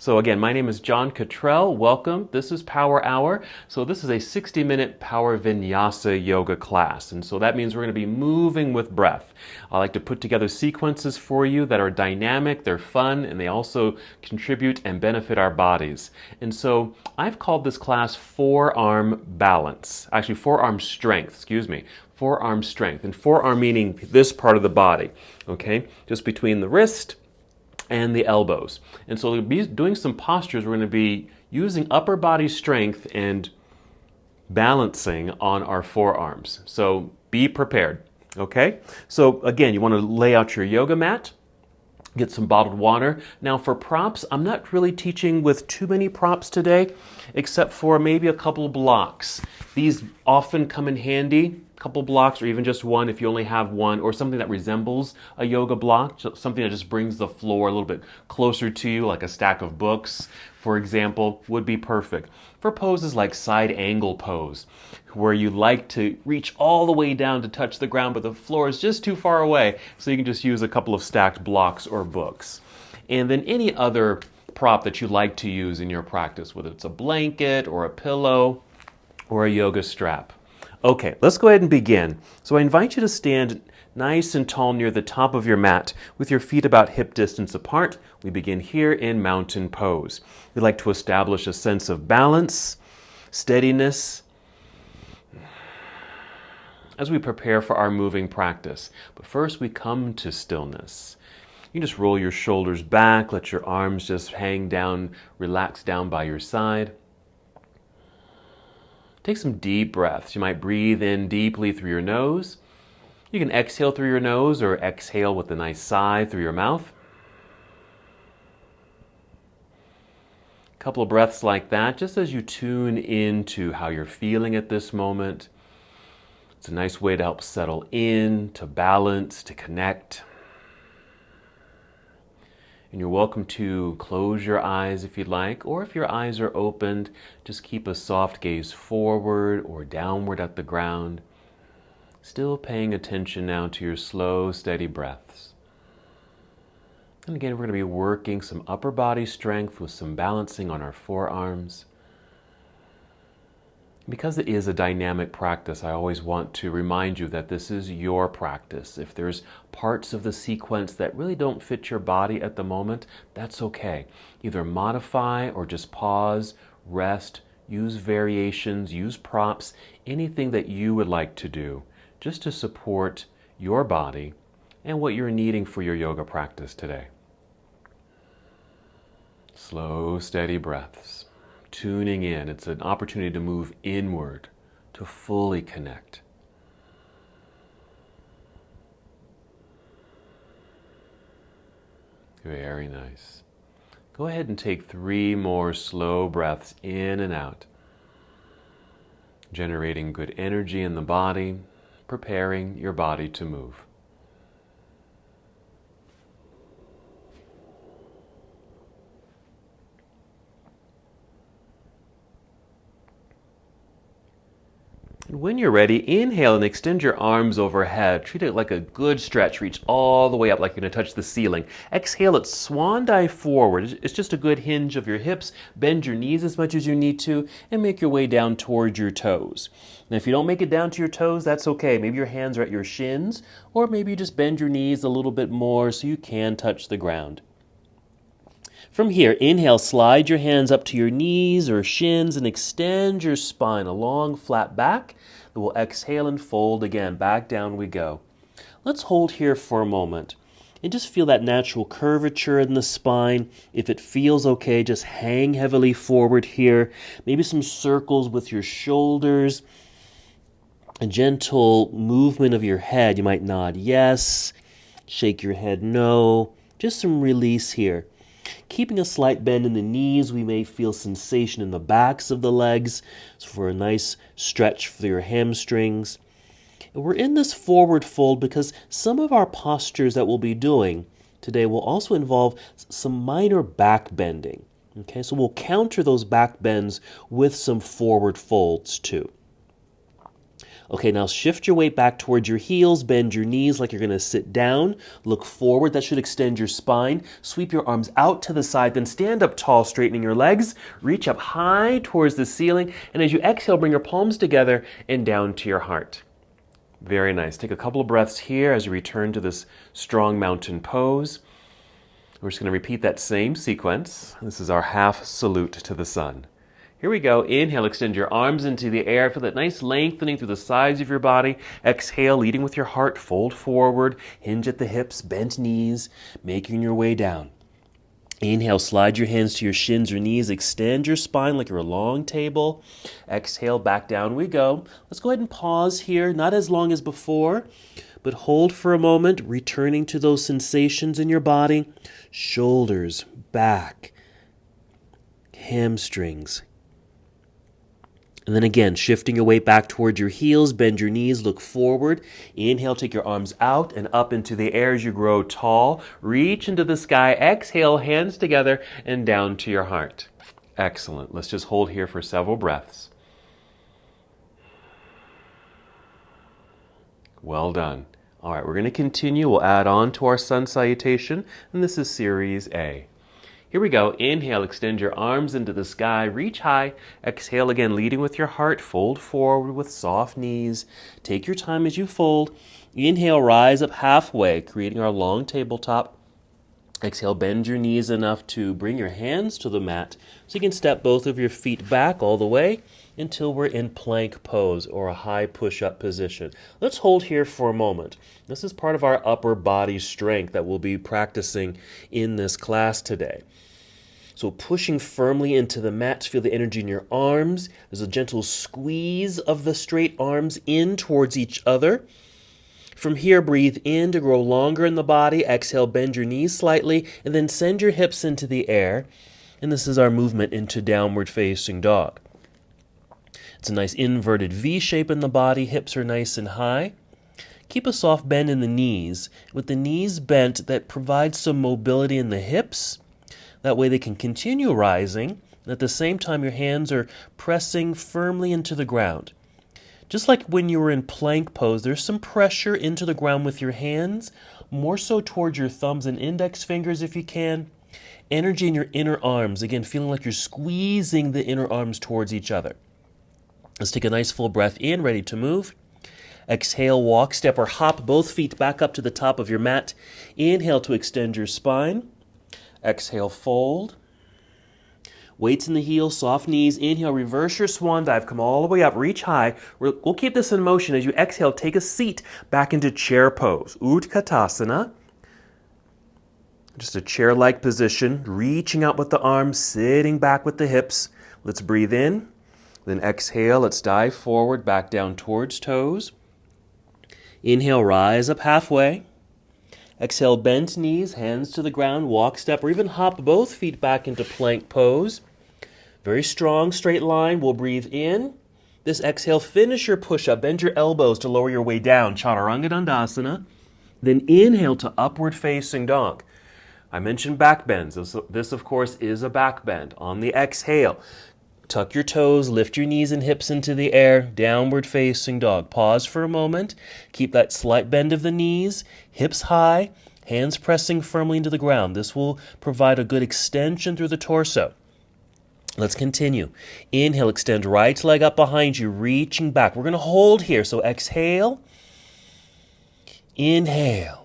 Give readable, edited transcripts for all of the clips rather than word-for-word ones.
So again, my name is John Cottrell. Welcome. This is Power Hour. So this is a 60-minute Power Vinyasa yoga class. And so that means we're going to be moving with breath. I like to put together sequences for you that are dynamic, they're fun, and they also contribute and benefit our bodies. And so I've called this class Forearm Balance. Actually, Forearm Strength, excuse me. Forearm strength. And forearm meaning this part of the body, okay? Just between the wrist and the elbows. And so we'll be doing some postures. We're going to be using upper body strength and balancing on our forearms. So be prepared, okay? So again, you want to lay out your yoga mat, get some bottled water. Now for props, I'm not really teaching with too many props today, except for maybe a couple blocks. These often come in handy. Couple blocks or even just one if you only have one, or something that resembles a yoga block, something that just brings the floor a little bit closer to you, like a stack of books, for example, would be perfect. For poses like side angle pose, where you like to reach all the way down to touch the ground, but the floor is just too far away, so you can just use a couple of stacked blocks or books. And then any other prop that you like to use in your practice, whether it's a blanket or a pillow or a yoga strap. Okay, let's go ahead and begin. So I invite you to stand nice and tall near the top of your mat with your feet about hip distance apart. We begin here in mountain pose. We like to establish a sense of balance, steadiness, as we prepare for our moving practice. But first we come to stillness. You just roll your shoulders back, let your arms just hang down, relax down by your side. Take some deep breaths. You might breathe in deeply through your nose. You can exhale through your nose or exhale with a nice sigh through your mouth. A couple of breaths like that, just as you tune into how you're feeling at this moment. It's a nice way to help settle in, to balance, to connect. And you're welcome to close your eyes if you'd like, or if your eyes are opened, just keep a soft gaze forward or downward at the ground. Still paying attention now to your slow, steady breaths. And again, we're going to be working some upper body strength with some balancing on our forearms. Because it is a dynamic practice, I always want to remind you that this is your practice. If there's parts of the sequence that really don't fit your body at the moment, that's okay. Either modify or just pause, rest, use variations, use props, anything that you would like to do just to support your body and what you're needing for your yoga practice today. Slow, steady breaths. Tuning in, it's an opportunity to move inward, to fully connect. Very nice. Go ahead and take 3 more slow breaths in and out, generating good energy in the body, preparing your body to move. And when you're ready, inhale and extend your arms overhead. Treat it like a good stretch. Reach all the way up like you're going to touch the ceiling. Exhale it, swan dive forward. It's just a good hinge of your hips. Bend your knees as much as you need to and make your way down towards your toes. Now if you don't make it down to your toes, that's okay. Maybe your hands are at your shins, or maybe you just bend your knees a little bit more so you can touch the ground. From here, inhale, slide your hands up to your knees or shins and extend your spine, a long flat back. Then we'll exhale and fold again. Back down we go. Let's hold here for a moment and just feel that natural curvature in the spine. If it feels okay, just hang heavily forward here. Maybe some circles with your shoulders. A gentle movement of your head. You might nod yes, shake your head no. Just some release here. Keeping a slight bend in the knees, we may feel sensation in the backs of the legs, so for a nice stretch for your hamstrings. And we're in this forward fold because some of our postures that we'll be doing today will also involve some minor back bending. Okay, so we'll counter those back bends with some forward folds too. Okay, now shift your weight back towards your heels, bend your knees like you're going to sit down, look forward, that should extend your spine, sweep your arms out to the side, then stand up tall, straightening your legs, reach up high towards the ceiling, and as you exhale, bring your palms together and down to your heart. Very nice. Take a couple of breaths here as you return to this strong mountain pose. We're just going to repeat that same sequence. This is our half salute to the sun. Here we go. Inhale, extend your arms into the air. Feel that nice lengthening through the sides of your body. Exhale, leading with your heart. Fold forward. Hinge at the hips. Bent knees. Making your way down. Inhale, slide your hands to your shins or knees. Extend your spine like you're a long table. Exhale, back down we go. Let's go ahead and pause here. Not as long as before, but hold for a moment, returning to those sensations in your body. Shoulders, back, hamstrings. And then again, shifting your weight back towards your heels, bend your knees, look forward. Inhale, take your arms out and up into the air as you grow tall. Reach into the sky. Exhale, hands together and down to your heart. Excellent. Let's just hold here for several breaths. Well done. All right, we're going to continue. We'll add on to our sun salutation, and this is Series A. Here we go. Inhale, extend your arms into the sky, reach high. Exhale again, leading with your heart. Fold forward with soft knees. Take your time as you fold. Inhale, rise up halfway, creating our long tabletop. Exhale, bend your knees enough to bring your hands to the mat so you can step both of your feet back all the way until we're in plank pose or a high push-up position. Let's hold here for a moment. This is part of our upper body strength that we'll be practicing in this class today. So pushing firmly into the mat to feel the energy in your arms. There's a gentle squeeze of the straight arms in towards each other. From here, breathe in to grow longer in the body. Exhale, bend your knees slightly, and then send your hips into the air. And this is our movement into downward facing dog. It's a nice inverted V shape in the body. Hips are nice and high. Keep a soft bend in the knees. With the knees bent, that provides some mobility in the hips. That way they can continue rising. And at the same time, your hands are pressing firmly into the ground. Just like when you were in plank pose, there's some pressure into the ground with your hands, more so towards your thumbs and index fingers if you can. Energy in your inner arms, again, feeling like you're squeezing the inner arms towards each other. Let's take a nice full breath in, ready to move. Exhale, walk, step, or hop both feet back up to the top of your mat. Inhale to extend your spine. Exhale, fold. Weights in the heels, soft knees. Inhale, reverse your swan dive. Come all the way up, reach high. We'll keep this in motion. As you exhale, take a seat back into chair pose. Utkatasana. Just a chair-like position, reaching out with the arms, sitting back with the hips. Let's breathe in. Then exhale, let's dive forward, back down towards toes. Inhale, rise up halfway. Exhale, bent knees, hands to the ground, walk, step, or even hop both feet back into plank pose. Very strong, straight line. We'll breathe in. This exhale, finish your push-up. Bend your elbows to lower your way down. Chaturanga Dandasana. Then inhale to upward facing dog. I mentioned back bends. This, of course, is a back bend. On the exhale, tuck your toes, lift your knees and hips into the air, downward facing dog. Pause for a moment. Keep that slight bend of the knees, hips high, hands pressing firmly into the ground. This will provide a good extension through the torso. Let's continue. Inhale, extend right leg up behind you, reaching back. We're going to hold here. So exhale, inhale.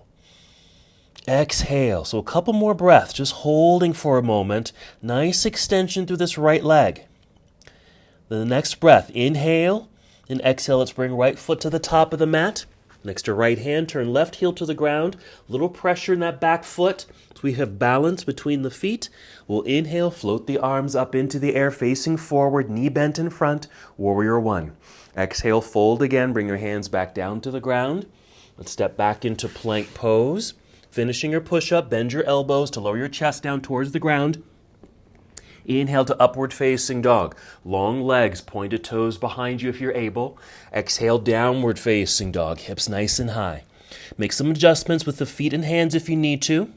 Exhale. So a couple more breaths, just holding for a moment. Nice extension through this right leg. Then the next breath, inhale and exhale. Let's bring right foot to the top of the mat. Next to right hand, turn left heel to the ground. Little pressure in that back foot so we have balance between the feet. We'll inhale, float the arms up into the air, facing forward, knee bent in front, warrior one. Exhale, fold again, bring your hands back down to the ground. Let's step back into plank pose. Finishing your push-up, bend your elbows to lower your chest down towards the ground. Inhale to upward facing dog. Long legs, pointed toes behind you if you're able. Exhale, downward facing dog, hips nice and high. Make some adjustments with the feet and hands if you need to.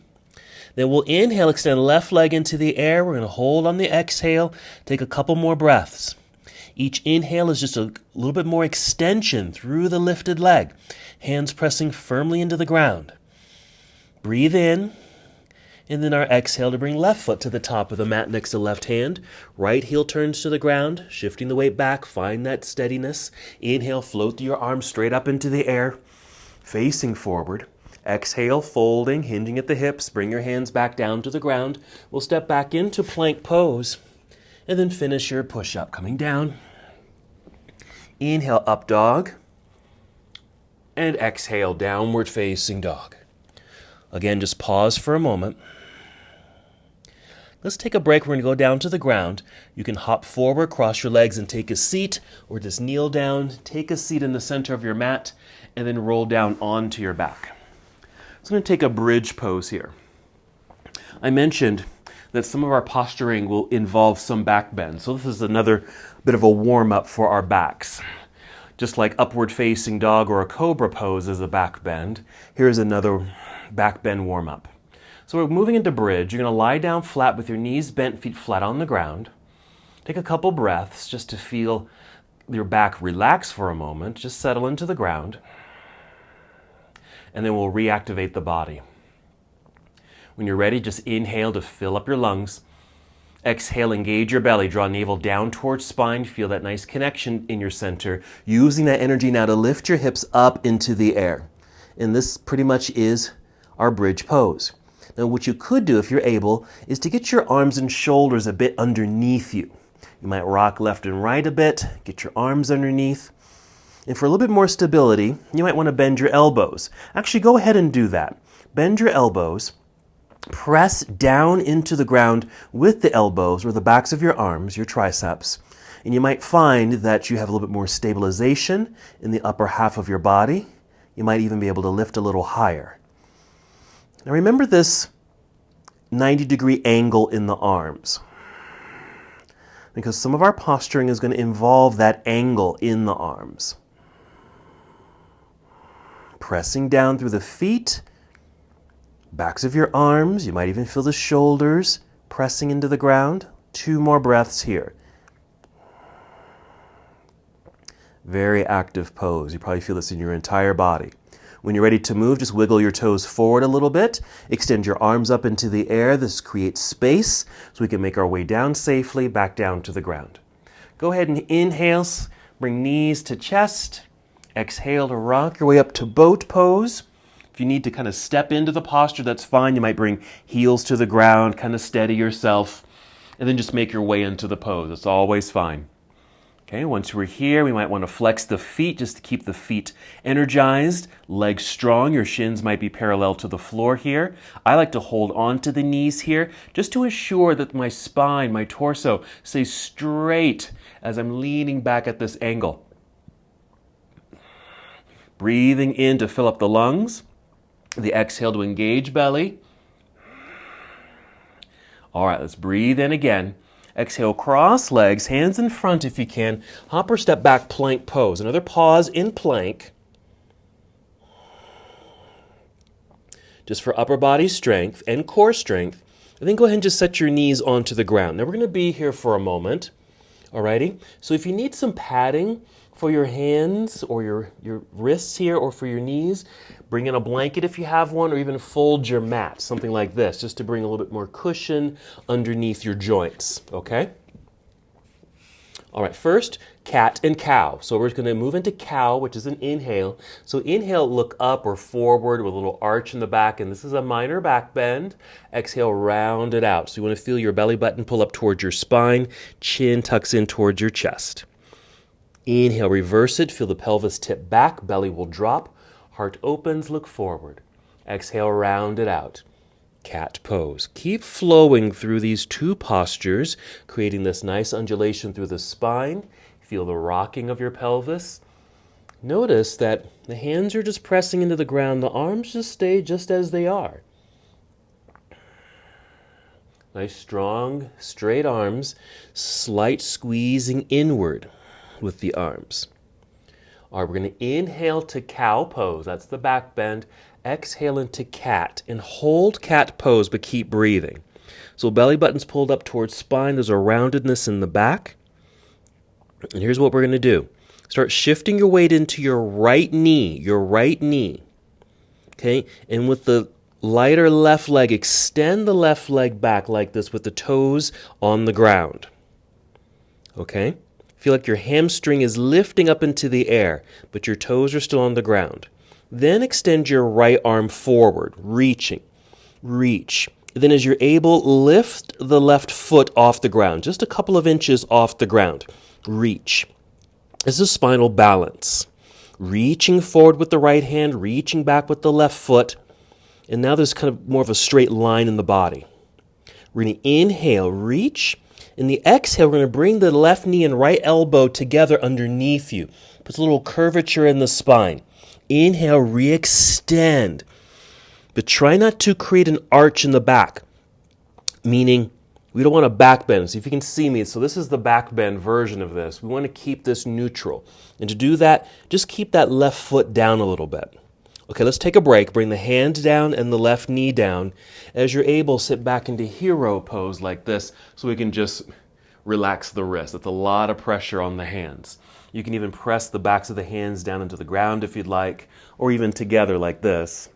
Then we'll inhale, extend left leg into the air. We're going to hold on the exhale. Take a couple more breaths. Each inhale is just a little bit more extension through the lifted leg. Hands pressing firmly into the ground. Breathe in. And then our exhale to bring left foot to the top of the mat next to left hand. Right heel turns to the ground, shifting the weight back. Find that steadiness. Inhale, float your arms straight up into the air, facing forward. Exhale, folding, hinging at the hips. Bring your hands back down to the ground. We'll step back into plank pose. And then finish your push-up, coming down. Inhale, up dog. And exhale, downward facing dog. Again, just pause for a moment. Let's take a break. We're going to go down to the ground. You can hop forward, cross your legs, and take a seat, or just kneel down, take a seat in the center of your mat, and then roll down onto your back. So I'm going to take a bridge pose here. I mentioned that some of our posturing will involve some back bend. So this is another bit of a warm-up for our backs. Just like upward facing dog or a cobra pose is a back bend, here's another back bend warm-up. So we're moving into bridge. You're going to lie down flat with your knees bent, feet flat on the ground. Take a couple breaths just to feel your back relax for a moment. Just settle into the ground. And then we'll reactivate the body. When you're ready, just inhale to fill up your lungs. Exhale, engage your belly. Draw navel down towards spine. Feel that nice connection in your center. Using that energy now to lift your hips up into the air. And this pretty much is our bridge pose. Now, what you could do, if you're able, is to get your arms and shoulders a bit underneath you. You might rock left and right a bit, get your arms underneath. And for a little bit more stability, you might want to bend your elbows. Actually, go ahead and do that. Bend your elbows, press down into the ground with the elbows or the backs of your arms, your triceps. And you might find that you have a little bit more stabilization in the upper half of your body. You might even be able to lift a little higher. Now remember this 90-degree angle in the arms, because some of our posturing is going to involve that angle in the arms. Pressing down through the feet, backs of your arms, you might even feel the shoulders pressing into the ground. 2 more breaths here. Very active pose. You probably feel this in your entire body. When you're ready to move, just wiggle your toes forward a little bit. Extend your arms up into the air. This creates space so we can make our way down safely, back down to the ground. Go ahead and inhale, bring knees to chest. Exhale to rock your way up to boat pose. If you need to kind of step into the posture, that's fine. You might bring heels to the ground, kind of steady yourself, and then just make your way into the pose. It's always fine. Okay, once we're here, we might want to flex the feet just to keep the feet energized, legs strong. Your shins might be parallel to the floor here. I like to hold on to the knees here just to ensure that my spine, my torso, stays straight as I'm leaning back at this angle. Breathing in to fill up the lungs. The exhale to engage belly. All right, let's breathe in again. Exhale, cross legs, hands in front if you can. Hop or step back plank pose. Another pause in plank. Just for upper body strength and core strength. And then go ahead and just set your knees onto the ground. Now we're going to be here for a moment. Alrighty? So if you need some padding for your hands or your wrists here or for your knees, bring in a blanket if you have one, or even fold your mat, something like this, just to bring a little bit more cushion underneath your joints, okay? All right, first, cat and cow. So we're going to move into cow, which is an inhale. So inhale, look up or forward with a little arch in the back, and this is a minor back bend. Exhale, round it out. So you want to feel your belly button pull up towards your spine, chin tucks in towards your chest. Inhale, reverse it, feel the pelvis tip back, belly will drop, heart opens, look forward. Exhale, round it out. Cat pose. Keep flowing through these 2 postures, creating this nice undulation through the spine. Feel the rocking of your pelvis. Notice that the hands are just pressing into the ground, the arms just stay just as they are. Nice, strong, straight arms, slight squeezing inward with the arms. All right, we're going to inhale to cow pose. That's the back bend. Exhale into cat and hold cat pose, but keep breathing. So belly button's pulled up towards spine. There's a roundedness in the back. And here's what we're going to do. Start shifting your weight into your right knee, okay? And with the lighter left leg, extend the left leg back like this with the toes on the ground, okay? Feel like your hamstring is lifting up into the air, but your toes are still on the ground. Then extend your right arm forward, reaching, reach. Then as you're able, lift the left foot off the ground, just a couple of inches off the ground. Reach. This is spinal balance. Reaching forward with the right hand, reaching back with the left foot. And now there's kind of more of a straight line in the body. We're going to inhale, reach. In the exhale, we're going to bring the left knee and right elbow together underneath you. Puts a little curvature in the spine. Inhale, re-extend. But try not to create an arch in the back, meaning we don't want to back bend. So if you can see me, so this is the back bend version of this. We want to keep this neutral. And to do that, just keep that left foot down a little bit. Okay, let's take a break. Bring the hand down and the left knee down. As you're able, sit back into hero pose like this so we can just relax the wrist. That's a lot of pressure on the hands. You can even press the backs of the hands down into the ground if you'd like, or even together like this,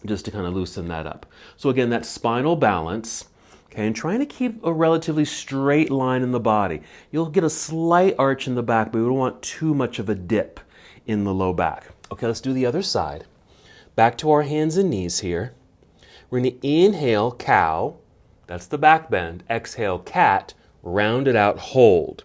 just to kind of loosen that up. So again, that's spinal balance. Okay, and trying to keep a relatively straight line in the body. You'll get a slight arch in the back, but we don't want too much of a dip in the low back. Okay, let's do the other side. Back to our hands and knees here. We're going to inhale, cow. That's the back bend. Exhale, cat. Round it out, hold.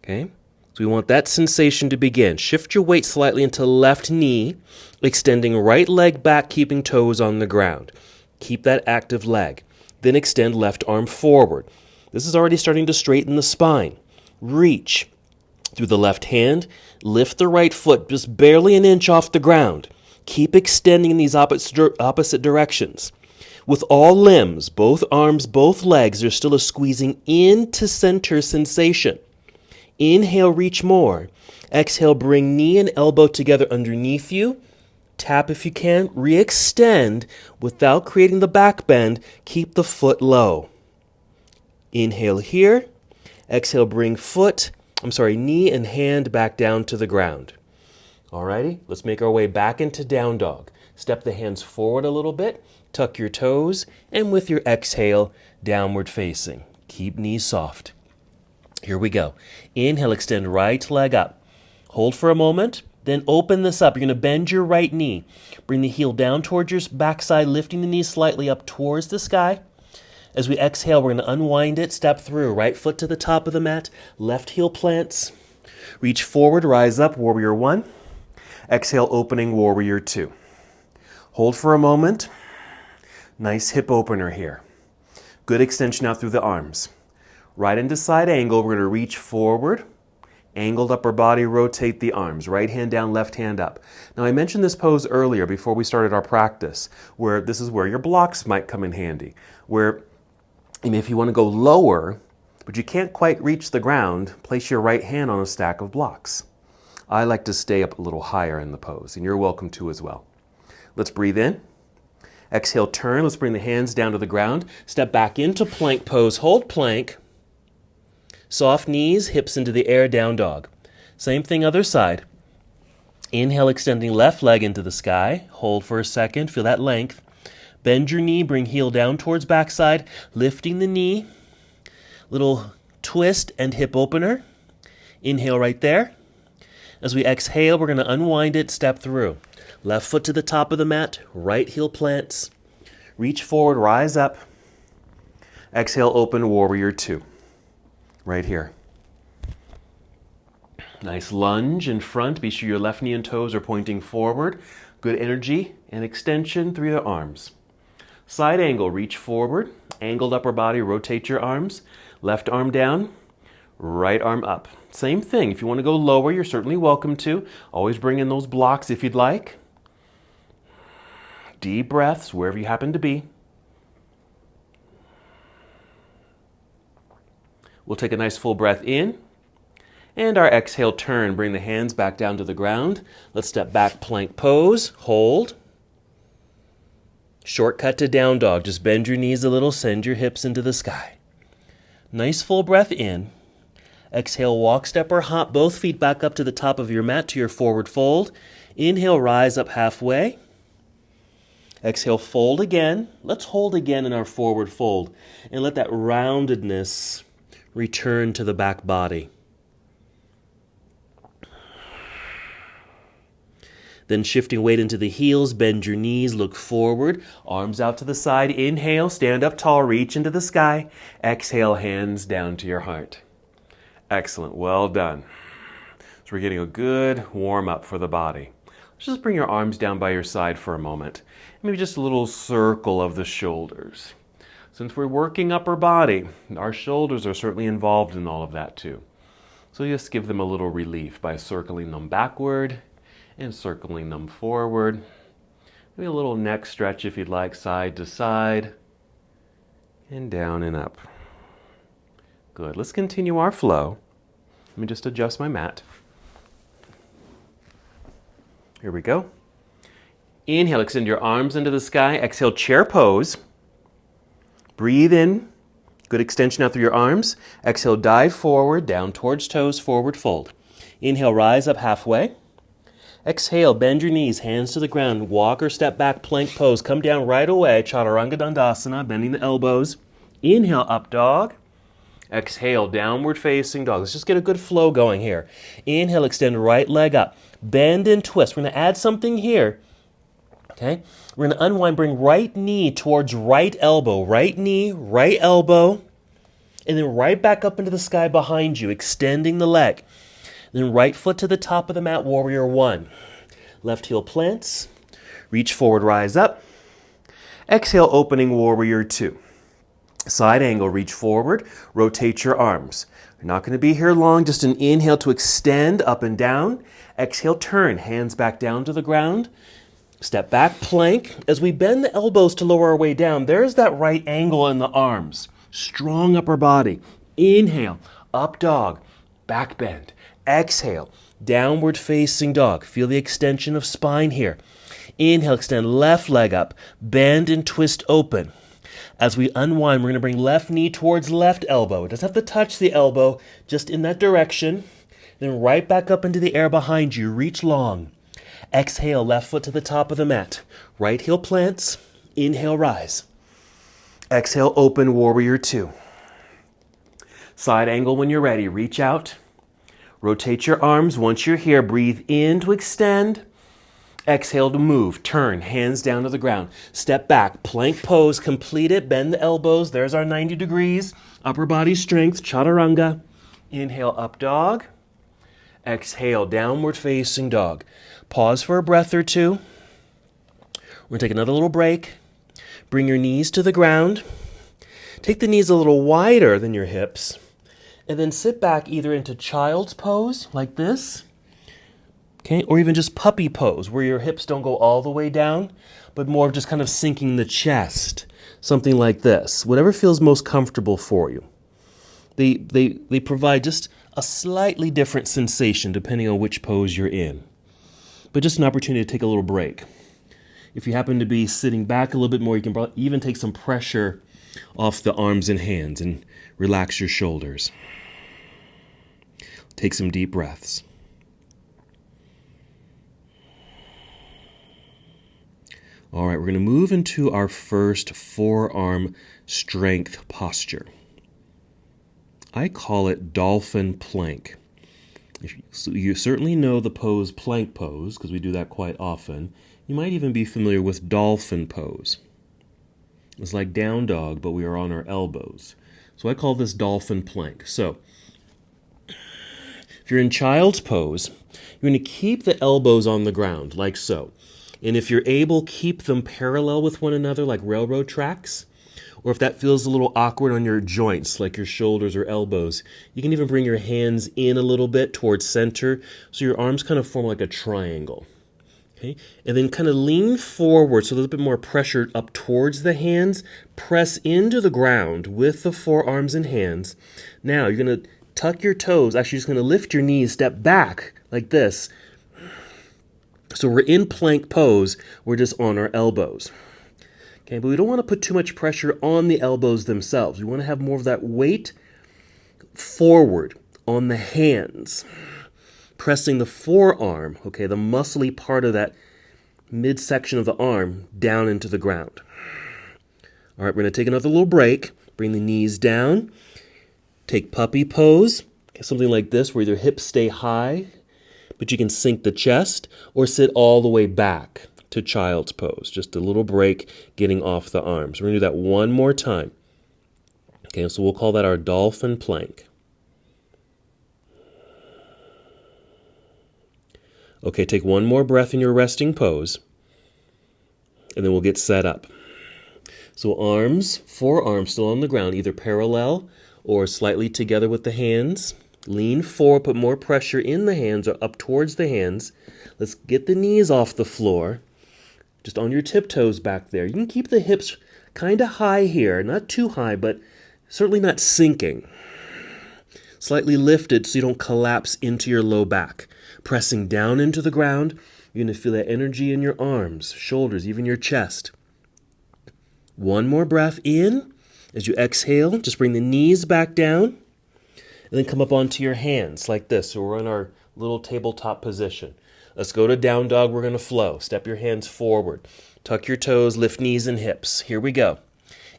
Okay, so we want that sensation to begin. Shift your weight slightly into left knee, extending right leg back, keeping toes on the ground. Keep that active leg. Then extend left arm forward. This is already starting to straighten the spine. Reach through the left hand. Lift the right foot just barely an inch off the ground. Keep extending in these opposite directions. With all limbs, both arms, both legs, there's still a squeezing into center sensation. Inhale, reach more. Exhale, bring knee and elbow together underneath you. Tap if you can, re-extend without creating the back bend. Keep the foot low. Inhale here. Exhale, bring knee and hand back down to the ground. Alrighty, let's make our way back into down dog. Step the hands forward a little bit, tuck your toes, and with your exhale, downward facing. Keep knees soft. Here we go. Inhale, extend right leg up. Hold for a moment. Then open this up. You're going to bend your right knee. Bring the heel down towards your backside, lifting the knee slightly up towards the sky. As we exhale, we're going to unwind it, step through. Right foot to the top of the mat, left heel plants. Reach forward, rise up, warrior one. Exhale, opening warrior two. Hold for a moment. Nice hip opener here. Good extension out through the arms. Right into side angle, we're going to reach forward. Angled upper body, rotate the arms. Right hand down, left hand up. Now I mentioned this pose earlier before we started our practice, where this is where your blocks might come in handy. Where if you want to go lower, but you can't quite reach the ground, place your right hand on a stack of blocks. I like to stay up a little higher in the pose, and you're welcome to as well. Let's breathe in. Exhale, turn. Let's bring the hands down to the ground. Step back into plank pose. Hold plank. Soft knees, hips into the air, down dog. Same thing, other side. Inhale, extending left leg into the sky. Hold for a second, feel that length. Bend your knee, bring heel down towards backside, lifting the knee. Little twist and hip opener. Inhale right there. As we exhale, we're going to unwind it, step through. Left foot to the top of the mat, right heel plants. Reach forward, rise up. Exhale, open warrior two. Right here. Nice lunge in front. Be sure your left knee and toes are pointing forward. Good energy and extension through the arms. Side angle, reach forward. Angled upper body, rotate your arms. Left arm down, right arm up. Same thing. If you want to go lower, you're certainly welcome to. Always bring in those blocks if you'd like. Deep breaths wherever you happen to be. We'll take a nice full breath in, and our exhale, turn. Bring the hands back down to the ground. Let's step back, plank pose, hold. Shortcut to down dog. Just bend your knees a little, send your hips into the sky. Nice full breath in. Exhale, walk, step, or hop both feet back up to the top of your mat to your forward fold. Inhale, rise up halfway. Exhale, fold again. Let's hold again in our forward fold and let that roundedness return to the back body. Then shifting weight into the heels, bend your knees, look forward, arms out to the side. Inhale, stand up tall, reach into the sky. Exhale, hands down to your heart. Excellent, well done. So we're getting a good warm up for the body. Just bring your arms down by your side for a moment. Maybe just a little circle of the shoulders. Since we're working upper body, our shoulders are certainly involved in all of that too. So just give them a little relief by circling them backward and circling them forward. Maybe a little neck stretch if you'd like, side to side, and down and up. Good, let's continue our flow. Let me just adjust my mat. Here we go. Inhale, extend your arms into the sky. Exhale, chair pose. Breathe in. Good extension out through your arms. Exhale, dive forward, down towards toes, forward fold. Inhale, rise up halfway. Exhale, bend your knees, hands to the ground. Walk or step back, plank pose. Come down right away, Chaturanga Dandasana, bending the elbows. Inhale, up dog. Exhale, downward facing dog. Let's just get a good flow going here. Inhale, extend right leg up. Bend and twist. We're going to add something here. Okay? We're going to unwind, bring right knee towards right elbow. Right knee, right elbow. And then right back up into the sky behind you, extending the leg. Then right foot to the top of the mat, warrior one. Left heel plants. Reach forward, rise up. Exhale, opening warrior two. Side angle, reach forward, rotate your arms. You're not going to be here long, just an inhale to extend up and down. Exhale, turn, hands back down to the ground. Step back, plank. As we bend the elbows to lower our way down, there's that right angle in the arms. Strong upper body. Inhale, up dog, back bend. Exhale, downward facing dog. Feel the extension of spine here. Inhale, extend left leg up, bend and twist open. As we unwind, we're going to bring left knee towards left elbow. It doesn't have to touch the elbow, just in that direction. Then right back up into the air behind you. Reach long. Exhale, left foot to the top of the mat. Right heel plants. Inhale, rise. Exhale, open warrior two. Side angle when you're ready. Reach out. Rotate your arms. Once you're here, breathe in to extend. Exhale to move. Turn, hands down to the ground. Step back, plank pose, complete it. Bend the elbows. There's our 90 degrees. Upper body strength, chaturanga. Inhale, up dog. Exhale, downward facing dog. Pause for a breath or two. We're going to take another little break. Bring your knees to the ground. Take the knees a little wider than your hips. And then sit back either into child's pose, like this, okay, or even just puppy pose, where your hips don't go all the way down, but more of just kind of sinking the chest, something like this. Whatever feels most comfortable for you. They provide just a slightly different sensation depending on which pose you're in, but just an opportunity to take a little break. If you happen to be sitting back a little bit more, you can even take some pressure off the arms and hands and relax your shoulders. Take some deep breaths. All right, we're going to move into our first forearm strength posture. I call it Dolphin Plank. You certainly know the pose plank pose, because we do that quite often. You might even be familiar with Dolphin Pose. It's like down dog, but we are on our elbows. So I call this Dolphin Plank. So if you're in child's pose, you're going to keep the elbows on the ground, like so. And if you're able, keep them parallel with one another like railroad tracks. Or if that feels a little awkward on your joints, like your shoulders or elbows, you can even bring your hands in a little bit towards center so your arms kind of form like a triangle. Okay? And then kind of lean forward so there's a bit more pressure up towards the hands. Press into the ground with the forearms and hands. Now you're going to tuck your toes. Actually, you're just going to lift your knees, step back like this. So we're in plank pose. We're just on our elbows. Okay, but we don't want to put too much pressure on the elbows themselves. We want to have more of that weight forward on the hands, pressing the forearm, okay, the muscly part of that midsection of the arm down into the ground. All right, we're going to take another little break. Bring the knees down. Take puppy pose, something like this, where your hips stay high, but you can sink the chest, or sit all the way back to child's pose. Just a little break getting off the arms. We're going to do that one more time. Okay, so we'll call that our Dolphin Plank. Okay, take one more breath in your resting pose, and then we'll get set up. So arms, forearms still on the ground, either parallel or slightly together with the hands. Lean forward, put more pressure in the hands or up towards the hands. Let's get the knees off the floor, just on your tiptoes back there. You can keep the hips kind of high here, not too high, but certainly not sinking. Slightly lifted so you don't collapse into your low back. Pressing down into the ground, you're going to feel that energy in your arms, shoulders, even your chest. One more breath in. As you exhale, just bring the knees back down, and then come up onto your hands like this. So we're in our little tabletop position. Let's go to down dog. We're going to flow. Step your hands forward. Tuck your toes, lift knees and hips. Here we go.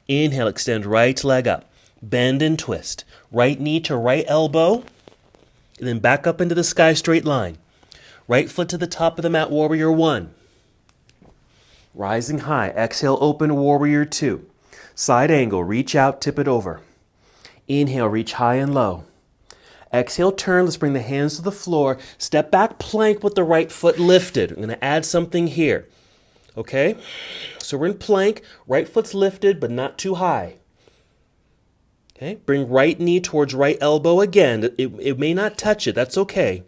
Inhale, extend right leg up. Bend and twist. Right knee to right elbow, and then back up into the sky straight line. Right foot to the top of the mat, warrior one. Rising high, exhale, open, warrior two. Side angle, reach out, tip it over. Inhale, reach high and low. Exhale, turn, let's bring the hands to the floor. Step back, plank with the right foot lifted. I'm going to add something here. Okay? So we're in plank, right foot's lifted, but not too high. Okay? Bring right knee towards right elbow again. It may not touch it, that's okay.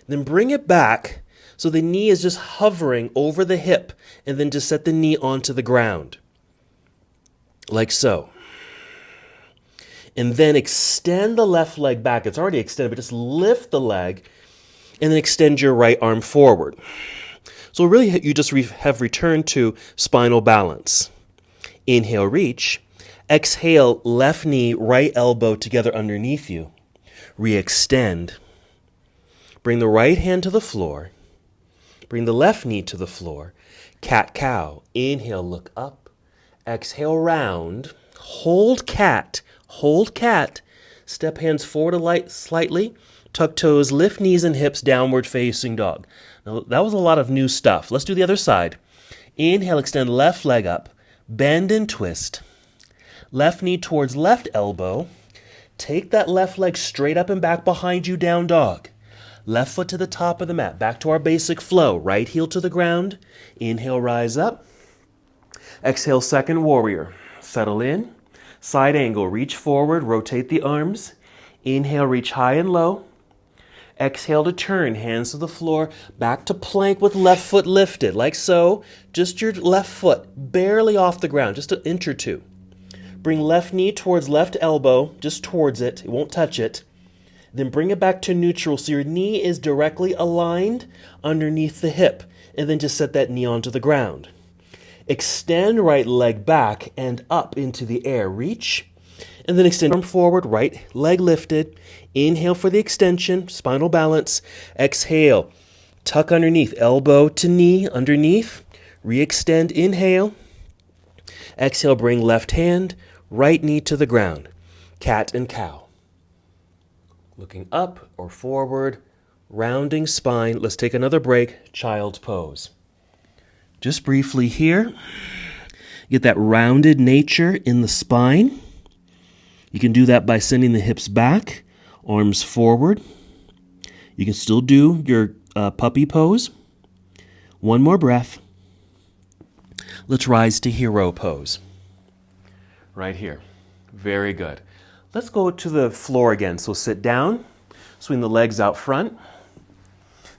Then bring it back so the knee is just hovering over the hip, and then just set the knee onto the ground. Like so. And then extend the left leg back. It's already extended, but just lift the leg and then extend your right arm forward. So really you just have returned to spinal balance. Inhale, reach. Exhale, left knee, right elbow together underneath you. Re-extend. Bring the right hand to the floor. Bring the left knee to the floor. Cat-cow. Inhale, look up. Exhale, round. Hold cat. Hold cat. Step hands forward slightly. Tuck toes, lift knees and hips, downward facing dog. Now, that was a lot of new stuff. Let's do the other side. Inhale, extend left leg up. Bend and twist. Left knee towards left elbow. Take that left leg straight up and back behind you, down dog. Left foot to the top of the mat. Back to our basic flow. Right heel to the ground. Inhale, rise up. Exhale, second warrior. Settle in. Side angle, reach forward, rotate the arms. Inhale, reach high and low. Exhale to turn, hands to the floor, back to plank with left foot lifted, like so. Just your left foot, barely off the ground, just an inch or two. Bring left knee towards left elbow, just towards it, it won't touch it. Then bring it back to neutral so your knee is directly aligned underneath the hip, and then just set that knee onto the ground. Extend right leg back and up into the air. Reach. And then extend arm forward, right leg lifted. Inhale for the extension, spinal balance. Exhale. Tuck underneath, elbow to knee underneath. Re-extend, inhale. Exhale, bring left hand, right knee to the ground. Cat and cow. Looking up or forward, rounding spine. Let's take another break, child's pose. Just briefly here, get that rounded nature in the spine. You can do that by sending the hips back, arms forward. You can still do your puppy pose. One more breath. Let's rise to hero pose. Right here. Very good. Let's go to the floor again. So sit down, swing the legs out front.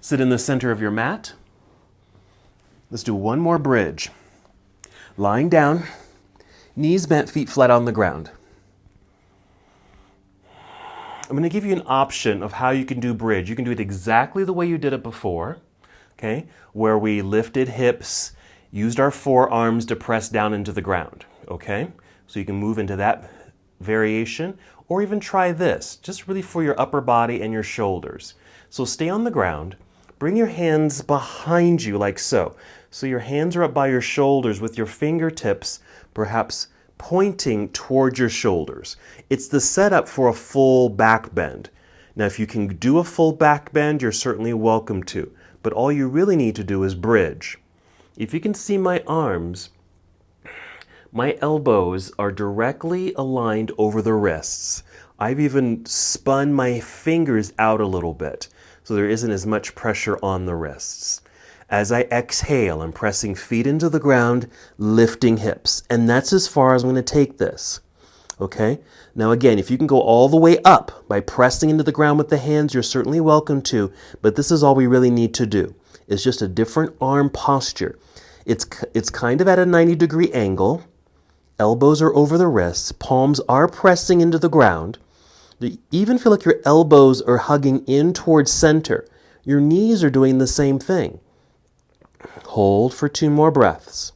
Sit in the center of your mat. Let's do one more bridge. Lying down, knees bent, feet flat on the ground. I'm going to give you an option of how you can do bridge. You can do it exactly the way you did it before, okay, where we lifted hips, used our forearms to press down into the ground, okay? So you can move into that variation, Or even try this, just really for your upper body and your shoulders. So stay on the ground, bring your hands behind you like so. So your hands are up by your shoulders with your fingertips perhaps pointing towards your shoulders. It's the setup for a full back bend. Now, if you can do a full back bend, you're certainly welcome to, but all you really need to do is bridge. If you can see my arms, my elbows are directly aligned over the wrists. I've even spun my fingers out a little bit, so there isn't as much pressure on the wrists. As I exhale, I'm pressing feet into the ground, lifting hips, and that's as far as I'm going to take this. Okay? Now again, if you can go all the way up by pressing into the ground with the hands, you're certainly welcome to, but this is all we really need to do. It's just a different arm posture. It's kind of at a 90-degree angle. Elbows are over the wrists. Palms are pressing into the ground. You even feel like your elbows are hugging in towards center. Your knees are doing the same thing. Hold for 2 more breaths.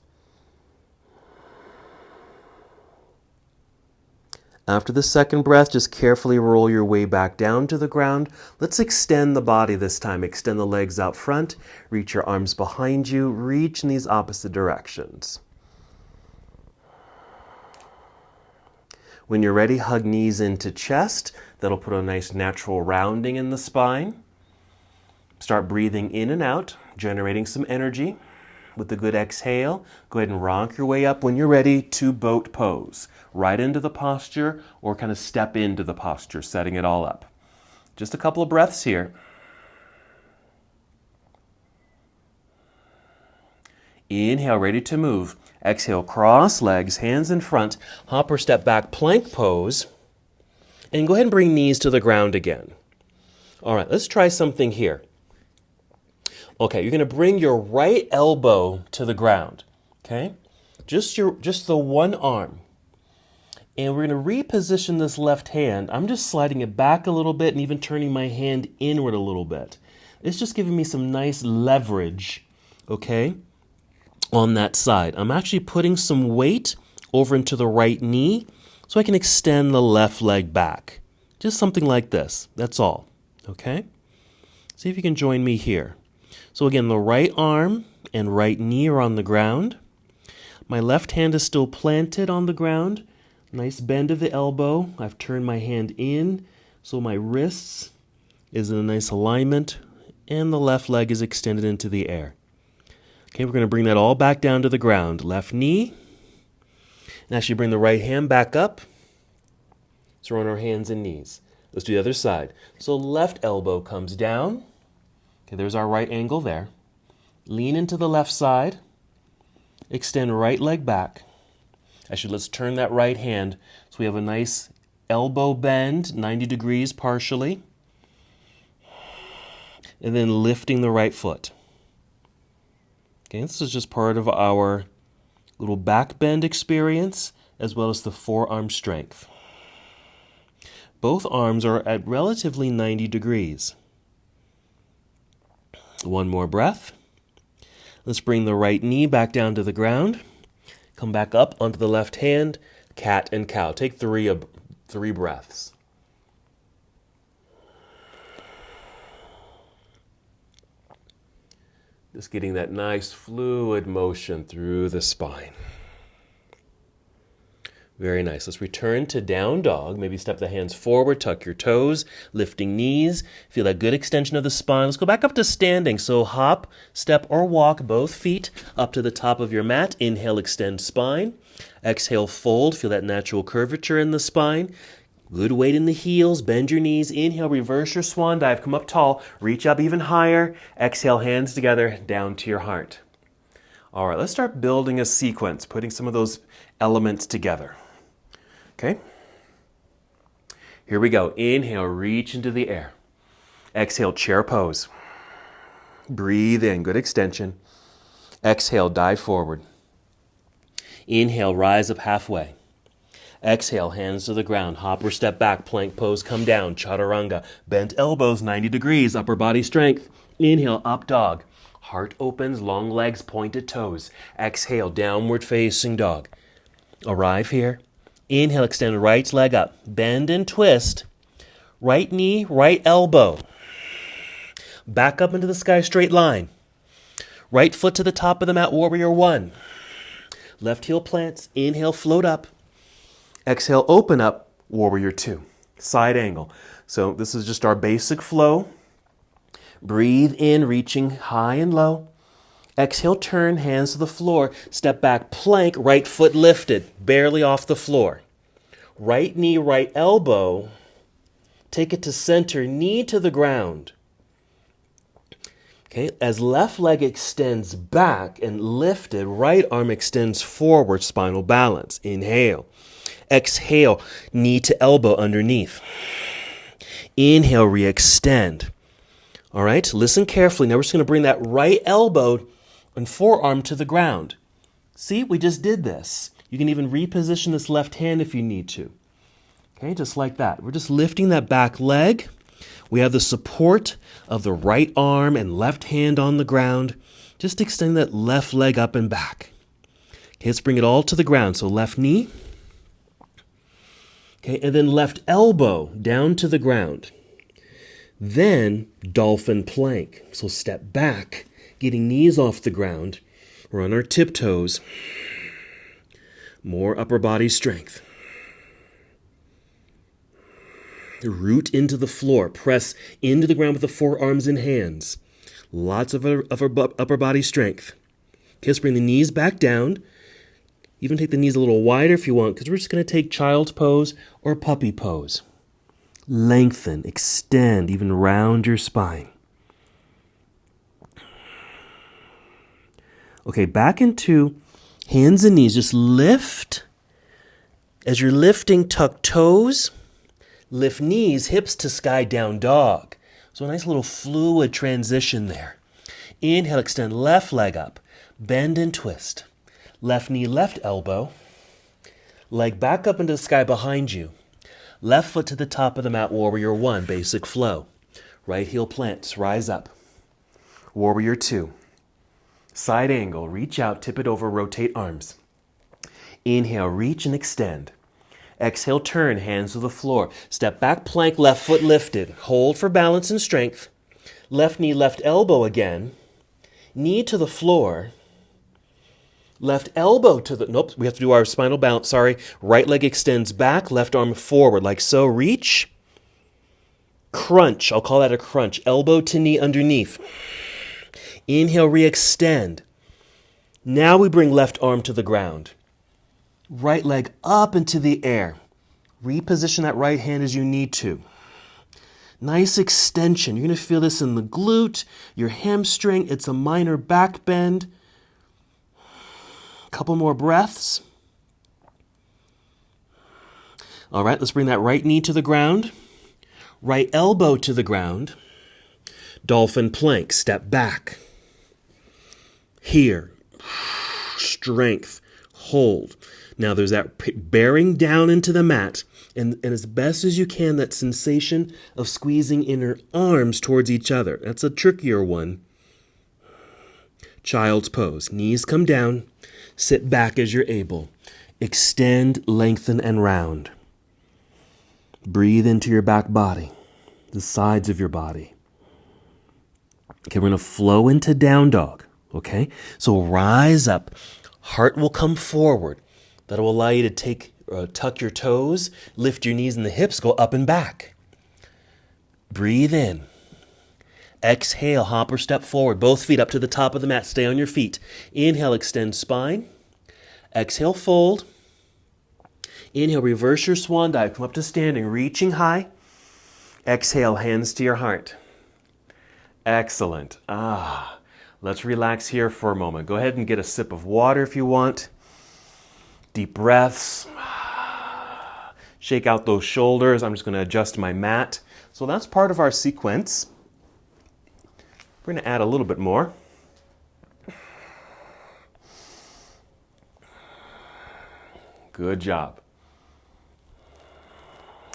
After the second breath, just carefully roll your way back down to the ground. Let's extend the body this time. Extend the legs out front. Reach your arms behind you. Reach in these opposite directions. When you're ready, hug knees into chest. That'll put a nice natural rounding in the spine. Start breathing in and out, generating some energy. With a good exhale, go ahead and rock your way up when you're ready to boat pose. Right into the posture or kind of step into the posture, setting it all up. Just a couple of breaths here. Inhale, ready to move. Exhale, cross legs, hands in front, hop or step back, plank pose. And go ahead and bring knees to the ground again. All right, let's try something here. Okay, you're going to bring your right elbow to the ground, okay? Just the one arm. And we're going to reposition this left hand. I'm just sliding it back a little bit and even turning my hand inward a little bit. It's just giving me some nice leverage, okay, on that side. I'm actually putting some weight over into the right knee so I can extend the left leg back. Just something like this. That's all, okay? See if you can join me here. So again, the right arm and right knee are on the ground. My left hand is still planted on the ground. Nice bend of the elbow. I've turned my hand in, so my wrists is in a nice alignment, and the left leg is extended into the air. Okay, we're going to bring that all back down to the ground. Left knee. And actually bring the right hand back up. So we're on our hands and knees. Let's do the other side. So left elbow comes down. Okay, there's our right angle there. Lean into the left side. Extend right leg back. Actually, let's turn that right hand so we have a nice elbow bend, 90 degrees partially. And then lifting the right foot. Okay, this is just part of our little back bend experience as well as the forearm strength. Both arms are at relatively 90 degrees. One more breath. Let's bring the right knee back down to the ground. Come back up onto the left hand, cat and cow. Take three breaths. Just getting that nice fluid motion through the spine. Very nice. Let's return to down dog. Maybe step the hands forward, tuck your toes, lifting knees. Feel that good extension of the spine. Let's go back up to standing. So hop, step, or walk both feet up to the top of your mat. Inhale, extend spine. Exhale, fold. Feel that natural curvature in the spine. Good weight in the heels. Bend your knees. Inhale, reverse your swan dive. Come up tall. Reach up even higher. Exhale, hands together, down to your heart. All right, let's start building a sequence, putting some of those elements together. Okay? Here we go. Inhale, reach into the air. Exhale, chair pose. Breathe in, good extension. Exhale, dive forward. Inhale, rise up halfway. Exhale, hands to the ground. Hop or step back, plank pose, come down. Chaturanga, bent elbows, 90 degrees, upper body strength. Inhale, up dog. Heart opens, long legs, pointed toes. Exhale, downward facing dog. Arrive here. Inhale, extend right leg up. Bend and twist. Right knee, right elbow. Back up into the sky, straight line. Right foot to the top of the mat, warrior one. Left heel plants. Inhale, float up. Exhale, open up, warrior two. Side angle. So this is just our basic flow. Breathe in, reaching high and low. Exhale, turn, hands to the floor. Step back, plank, right foot lifted, barely off the floor. Right knee, right elbow. Take it to center, knee to the ground. Okay, as left leg extends back and lifted, right arm extends forward, spinal balance. Inhale. Exhale, knee to elbow underneath. Inhale, re-extend. All right, listen carefully. Now we're just going to bring that right elbow and forearm to the ground. See, we just did this. You can even reposition this left hand if you need to. Okay, just like that. We're just lifting that back leg. We have the support of the right arm and left hand on the ground. Just extend that left leg up and back. Okay, let's bring it all to the ground. So left knee. Okay, and then left elbow down to the ground. Then Dolphin Plank. So step back, getting knees off the ground. We're on our tiptoes. More upper body strength. Root into the floor. Press into the ground with the forearms and hands. Lots of upper body strength. Okay, let's bring the knees back down. Even take the knees a little wider if you want, because we're just going to take child's pose or puppy pose. Lengthen, extend, even round your spine. Okay, back into hands and knees. Just lift. As you're lifting, tuck toes. Lift knees, hips to sky, down dog. So a nice little fluid transition there. Inhale, extend left leg up. Bend and twist. Left knee, left elbow. Leg back up into the sky behind you. Left foot to the top of the mat, warrior one, basic flow. Right heel plants, rise up. Warrior two. Side angle, reach out, tip it over, rotate arms. Inhale, reach and extend. Exhale, turn, hands to the floor. Step back, plank, left foot lifted. Hold for balance and strength. Left knee, left elbow again. Knee to the floor. Left elbow to the, nope, we have to do our spinal balance, sorry. Right leg extends back, left arm forward, like so. Reach. Crunch, I'll call that a crunch. Elbow to knee underneath. Inhale, re-extend. Now we bring left arm to the ground. Right leg up into the air. Reposition that right hand as you need to. Nice extension. You're going to feel this in the glute, your hamstring. It's a minor back bend. Couple more breaths. All right, let's bring that right knee to the ground. Right elbow to the ground. Dolphin plank, step back. Here, strength, hold. Now there's that bearing down into the mat, and as best as you can, that sensation of squeezing inner arms towards each other. That's a trickier one. Child's pose, knees come down, sit back as you're able. Extend, lengthen, and round. Breathe into your back body, the sides of your body. Okay, we're going to flow into down dog, okay? So rise up. Heart will come forward. That will allow you to tuck your toes, lift your knees and the hips, go up and back. Breathe in. Exhale, hop or step forward. Both feet up to the top of the mat. Stay on your feet. Inhale, extend spine. Exhale, fold. Inhale, reverse your swan dive. Come up to standing, reaching high. Exhale, hands to your heart. Excellent. Let's relax here for a moment. Go ahead and get a sip of water if you want. Deep breaths. Shake out those shoulders. I'm just going to adjust my mat. So that's part of our sequence. We're going to add a little bit more. Good job.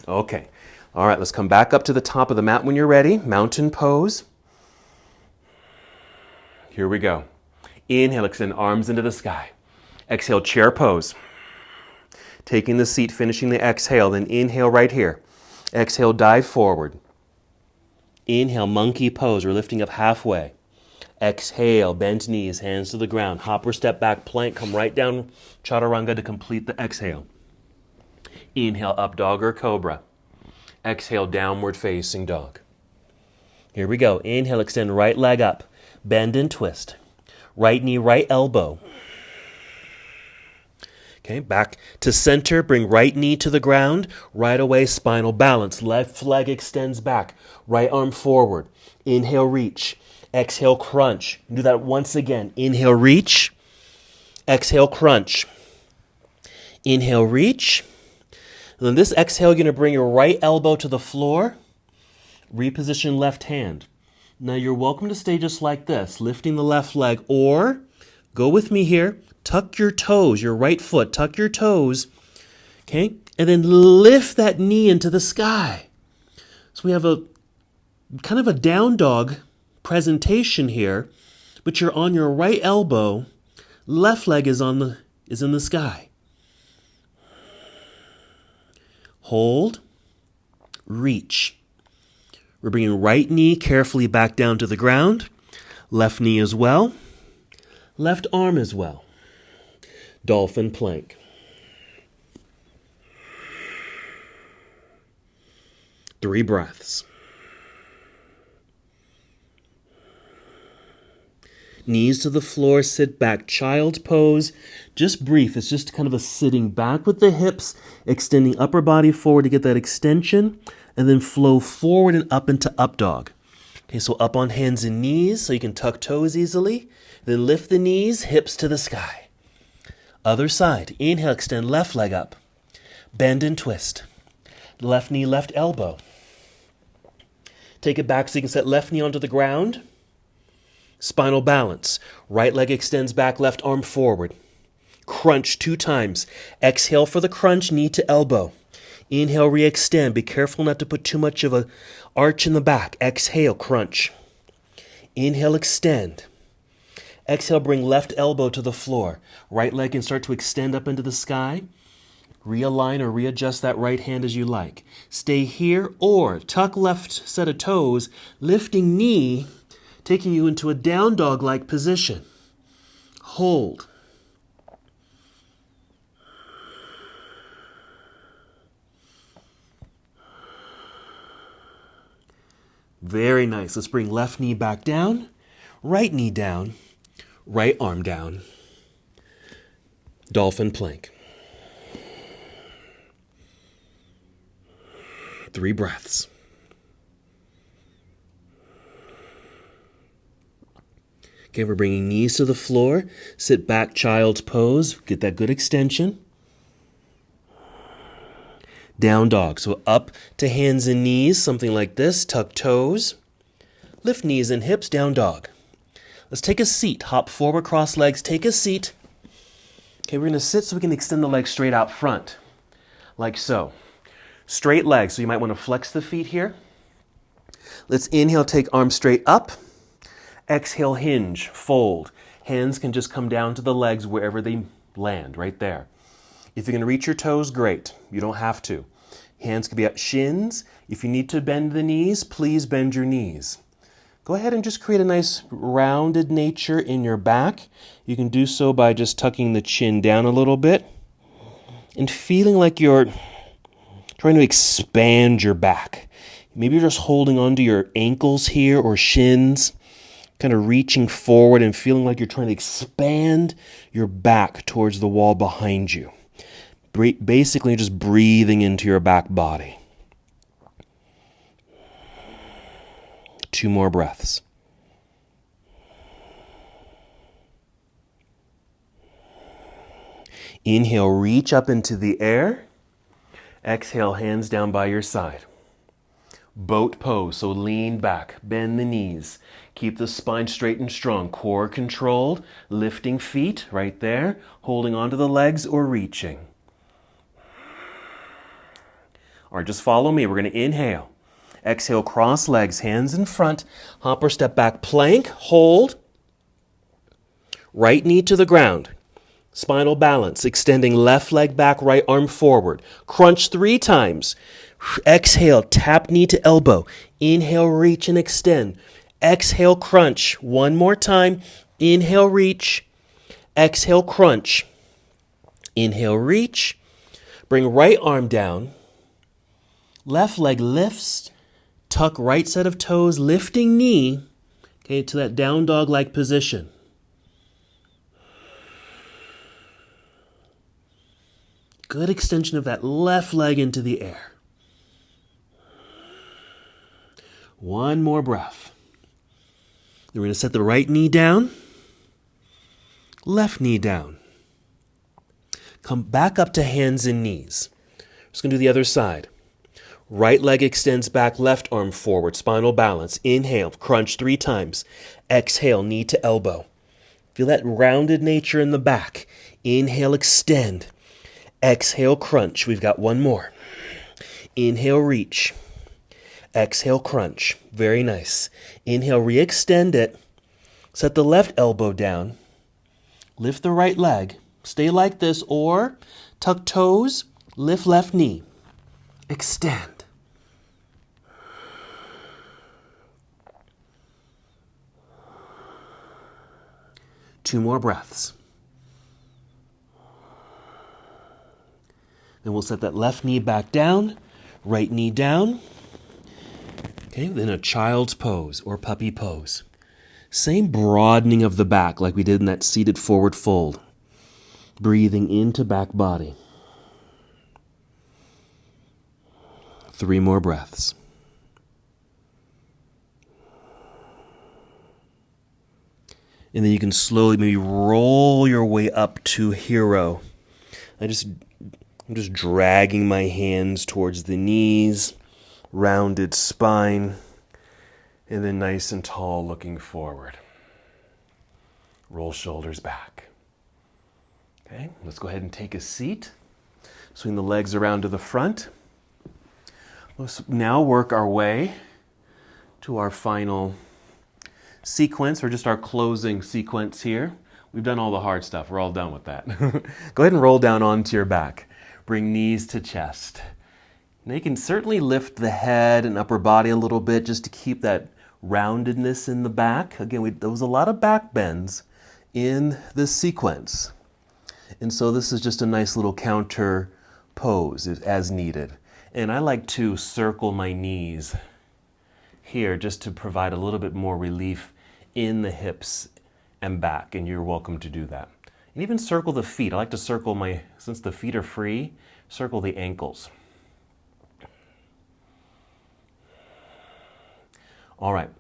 Okay. All right, let's come back up to the top of the mat when you're ready. Mountain pose. Here we go. Inhale, extend arms into the sky. Exhale, chair pose. Taking the seat, finishing the exhale, then inhale right here. Exhale, dive forward. Inhale, monkey pose. We're lifting up halfway. Exhale, bent knees, hands to the ground. Hop or step back, plank. Come right down, Chaturanga to complete the exhale. Inhale, up dog or cobra. Exhale, downward facing dog. Here we go. Inhale, extend right leg up. Bend and twist. Right knee, right elbow. Okay, back to center. Bring right knee to the ground. Right away, spinal balance. Left leg extends back. Right arm forward. Inhale, reach. Exhale, crunch. Do that once again. Inhale, reach. Exhale, crunch. Inhale, reach. And then this exhale, you're going to bring your right elbow to the floor. Reposition left hand. Now you're welcome to stay just like this, lifting the left leg, or go with me here, tuck your toes, your right foot, tuck your toes, okay? And then lift that knee into the sky. So we have a kind of a down dog presentation here, but you're on your right elbow, left leg is in the sky. Hold, reach. We're bringing right knee carefully back down to the ground, left knee as well, left arm as well. Dolphin Plank. Three breaths. Knees to the floor, sit back, child pose. Just brief, it's just kind of a sitting back with the hips, extending upper body forward to get that extension, and then flow forward and up into up dog. Okay, so up on hands and knees so you can tuck toes easily. Then lift the knees, hips to the sky. Other side. Inhale, extend left leg up. Bend and twist. Left knee, left elbow. Take it back so you can set left knee onto the ground. Spinal balance. Right leg extends back, left arm forward. Crunch 2 times. Exhale for the crunch, knee to elbow. Inhale, re-extend. Be careful not to put too much of an arch in the back. Exhale, crunch. Inhale, extend. Exhale, bring left elbow to the floor. Right leg can start to extend up into the sky. Realign or readjust that right hand as you like. Stay here or tuck left set of toes, lifting knee, taking you into a down dog-like position. Hold. Very nice. Let's bring left knee back down, right knee down, right arm down. Dolphin Plank. 3 breaths. Okay, we're bringing knees to the floor. Sit back, child's pose. Get that good extension. Down dog. So up to hands and knees, something like this. Tuck toes. Lift knees and hips, down dog. Let's take a seat. Hop forward, cross legs. Take a seat. Okay, we're going to sit so we can extend the legs straight out front. Like so. Straight legs. So you might want to flex the feet here. Let's inhale, take arms straight up. Exhale, hinge, fold. Hands can just come down to the legs wherever they land, right there. If you can reach your toes, great. You don't have to. Hands can be at shins. If you need to bend the knees, please bend your knees. Go ahead and just create a nice rounded nature in your back. You can do so by just tucking the chin down a little bit and feeling like you're trying to expand your back. Maybe you're just holding onto your ankles here or shins, kind of reaching forward and feeling like you're trying to expand your back towards the wall behind you. Basically just breathing into your back body. 2 more breaths. Inhale, reach up into the air. Exhale, hands down by your side. Boat pose, so lean back, bend the knees. Keep the spine straight and strong. Core controlled, lifting feet right there, holding onto the legs or reaching. All right, just follow me. We're going to inhale. Exhale, cross legs, hands in front. Hop or step back, plank, hold. Right knee to the ground. Spinal balance, extending left leg back, right arm forward. Crunch 3 times. Exhale, tap knee to elbow. Inhale, reach and extend. Exhale, crunch. One more time. Inhale, reach. Exhale, crunch. Inhale, reach. Bring right arm down. Left leg lifts. Tuck right set of toes, lifting knee, okay, to that down dog-like position. Good extension of that left leg into the air. One more breath. Then we're going to set the right knee down, left knee down. Come back up to hands and knees. Just going to do the other side. Right leg extends back, left arm forward, spinal balance. Inhale, crunch 3 times. Exhale, knee to elbow. Feel that rounded nature in the back. Inhale, extend. Exhale, crunch. We've got one more. Inhale, reach. Exhale, crunch. Very nice. Inhale, re-extend it. Set the left elbow down. Lift the right leg. Stay like this, or tuck toes, lift left knee. Extend. 2 more breaths. Then we'll set that left knee back down, right knee down. Okay, then a child's pose or puppy pose. Same broadening of the back like we did in that seated forward fold. Breathing into back body. 3 more breaths. And then you can slowly maybe roll your way up to hero. I'm just dragging my hands towards the knees, rounded spine, and then nice and tall looking forward. Roll shoulders back. Okay, let's go ahead and take a seat. Swing the legs around to the front. Let's now work our way to our final sequence, or just our closing sequence here. We've done all the hard stuff. We're all done with that. Go ahead and roll down onto your back. Bring knees to chest. Now you can certainly lift the head and upper body a little bit just to keep that roundedness in the back. Again, there was a lot of back bends in this sequence. And so this is just a nice little counter pose as needed. And I like to circle my knees here just to provide a little bit more relief in the hips and back, and you're welcome to do that. And even circle the feet. I like to circle since the feet are free, circle the ankles. All right,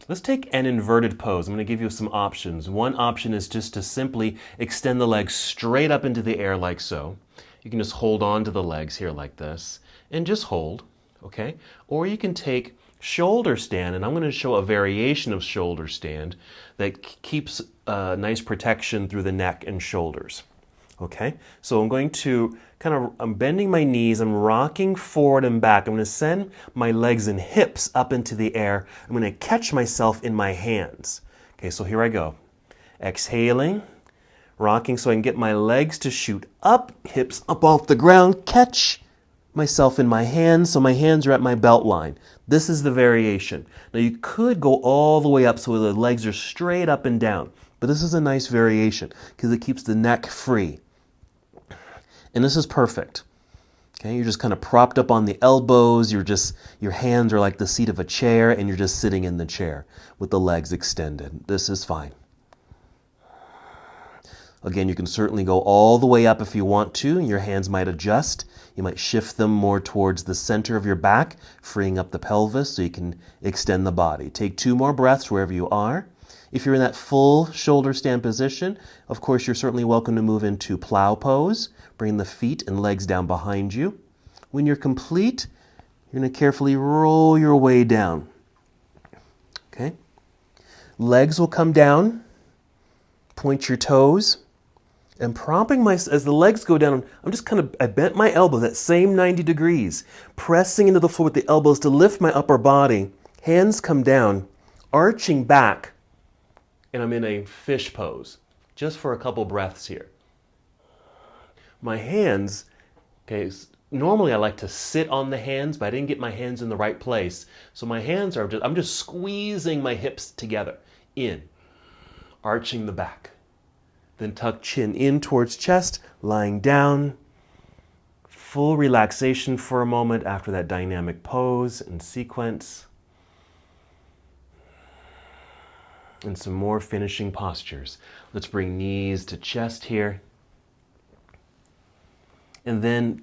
let's take an inverted pose. I'm going to give you some options. One option is just to simply extend the legs straight up into the air like so. You can just hold on to the legs here like this and just hold, okay? Or you can take shoulder stand, and I'm going to show a variation of shoulder stand that keeps nice protection through the neck and shoulders. Okay, so I'm going to I'm bending my knees, I'm rocking forward and back. I'm going to send my legs and hips up into the air. I'm going to catch myself in my hands. Okay, so here I go. Exhaling, rocking so I can get my legs to shoot up, hips up off the ground, catch myself in my hands, so my hands are at my belt line. This is the variation. Now you could go all the way up so the legs are straight up and down, but this is a nice variation because it keeps the neck free. And this is perfect. Okay, you're just kind of propped up on the elbows, your hands are like the seat of a chair, and you're just sitting in the chair with the legs extended. This is fine. Again, you can certainly go all the way up if you want to, and your hands might adjust. You might shift them more towards the center of your back, freeing up the pelvis so you can extend the body. Take 2 more breaths wherever you are. If you're in that full shoulder stand position, of course, you're certainly welcome to move into Plow Pose. Bring the feet and legs down behind you. When you're complete, you're going to carefully roll your way down. Okay? Legs will come down. Point your toes. And propping as the legs go down, I bent my elbow that same 90 degrees, pressing into the floor with the elbows to lift my upper body. Hands come down, arching back, and I'm in a fish pose, just for a couple breaths here. my hands, okay, normally I like to sit on the hands, but I didn't get my hands in the right place. So my hands are I'm just squeezing my hips together, in, arching the back. Then tuck chin in towards chest, lying down. Full relaxation for a moment after that dynamic pose and sequence. And some more finishing postures. Let's bring knees to chest here. And then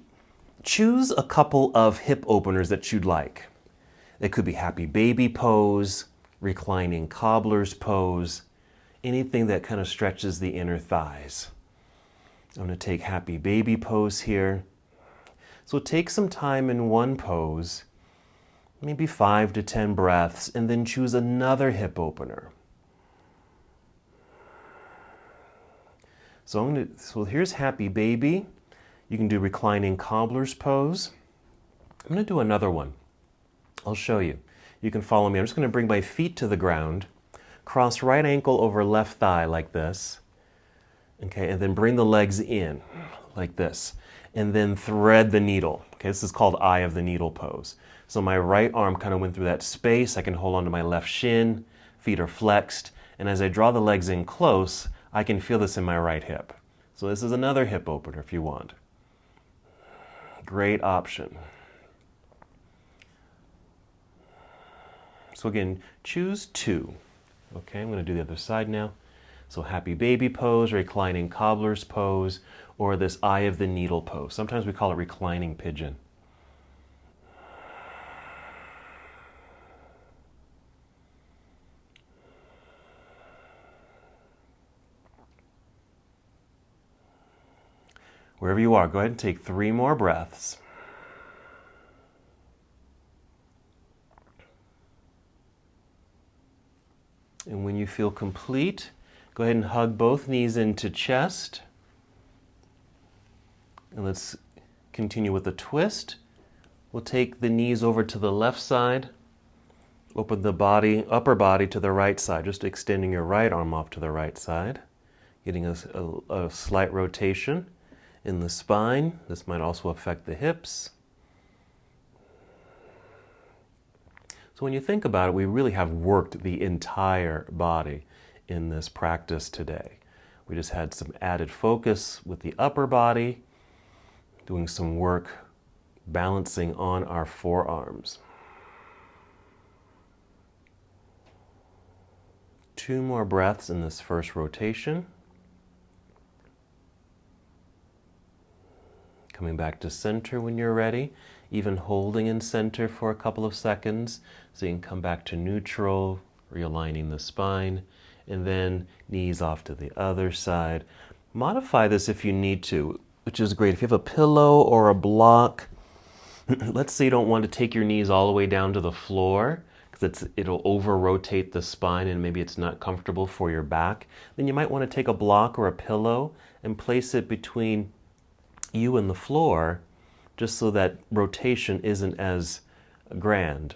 choose a couple of hip openers that you'd like. It could be happy baby pose, reclining cobbler's pose, anything that kind of stretches the inner thighs. I'm going to take happy baby pose here. So take some time in one pose, maybe 5 to 10 breaths, and then choose another hip opener. So here's happy baby. You can do reclining cobbler's pose. I'm going to do another one. I'll show you. You can follow me. I'm just going to bring my feet to the ground, cross right ankle over left thigh like this, okay, and then bring the legs in like this, and then thread the needle. Okay, this is called eye of the needle pose. So my right arm kind of went through that space. I can hold onto my left shin, feet are flexed, and as I draw the legs in close, I can feel this in my right hip. So this is another hip opener if you want. Great option. So again, choose 2. Okay, I'm going to do the other side now. So happy baby pose, reclining cobbler's pose, or this eye of the needle pose. Sometimes we call it reclining pigeon. Wherever you are, go ahead and take 3 more breaths. And when you feel complete, go ahead and hug both knees into chest. And let's continue with a twist. We'll take the knees over to the left side. Open the body, upper body to the right side, just extending your right arm off to the right side. Getting a slight rotation in the spine. This might also affect the hips. So when you think about it, we really have worked the entire body in this practice today. We just had some added focus with the upper body, doing some work balancing on our forearms. 2 more breaths in this first rotation. Coming back to center when you're ready, even holding in center for a couple of seconds so you can come back to neutral, realigning the spine, and then knees off to the other side. Modify this if you need to, which is great. If you have a pillow or a block, let's say you don't want to take your knees all the way down to the floor because it'll over-rotate the spine and maybe it's not comfortable for your back, then you might want to take a block or a pillow and place it between you and the floor just so that rotation isn't as grand.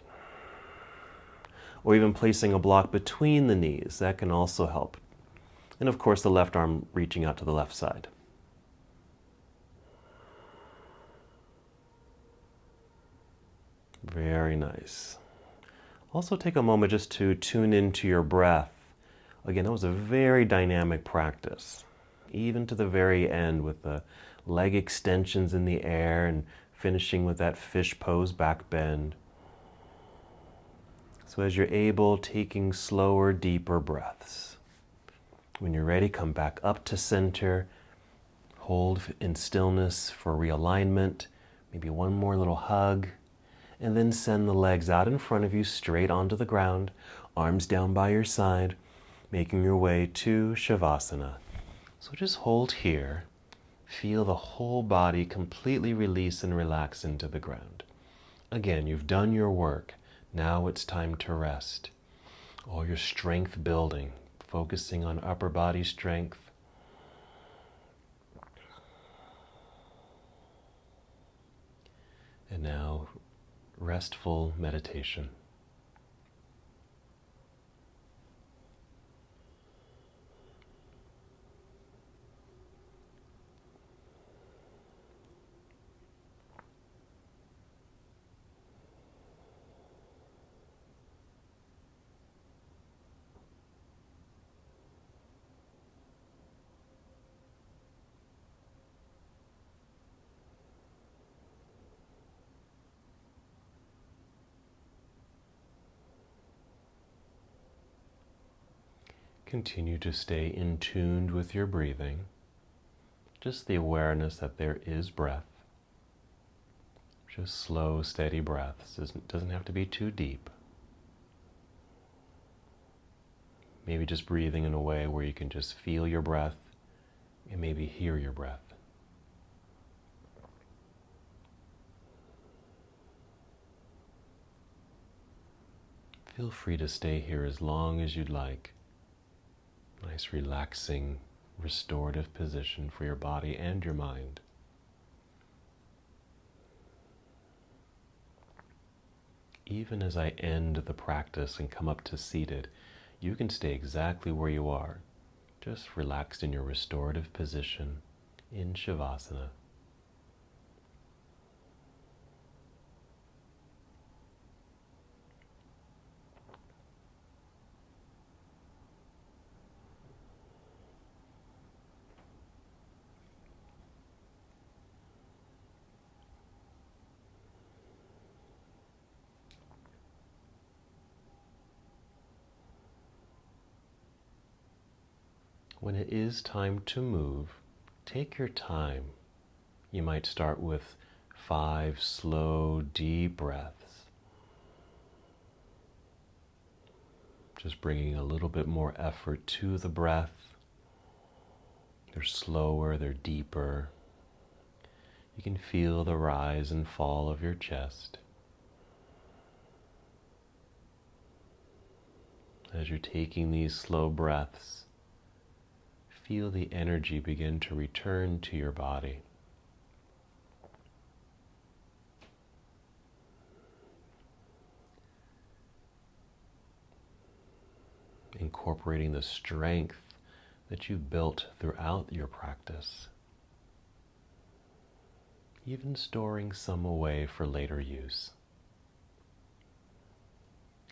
Or even placing a block between the knees, that can also help. And of course the left arm reaching out to the left side. Very nice. Also take a moment just to tune into your breath. Again, that was a very dynamic practice, even to the very end with the leg extensions in the air and finishing with that fish pose back bend. So as you're able, taking slower, deeper breaths. When you're ready, come back up to center. Hold in stillness for realignment. Maybe one more little hug. And then send the legs out in front of you, straight onto the ground. Arms down by your side, making your way to Shavasana. So just hold here. Feel the whole body completely release and relax into the ground. Again, you've done your work. Now it's time to rest. All your strength building, focusing on upper body strength. And now, restful meditation. continue to stay in tune with your breathing. Just the awareness that there is breath. Just slow, steady breaths. It doesn't have to be too deep. Maybe just breathing in a way where you can just feel your breath and maybe hear your breath. Feel free to stay here as long as you'd like. Nice, relaxing, restorative position for your body and your mind. Even as I end the practice and come up to seated, you can stay exactly where you are, just relaxed in your restorative position in Shavasana. When it is time to move, take your time. You might start with 5 slow, deep breaths. Just bringing a little bit more effort to the breath. They're slower, they're deeper. You can feel the rise and fall of your chest. As you're taking these slow breaths, feel the energy begin to return to your body. Incorporating the strength that you've built throughout your practice. Even storing some away for later use.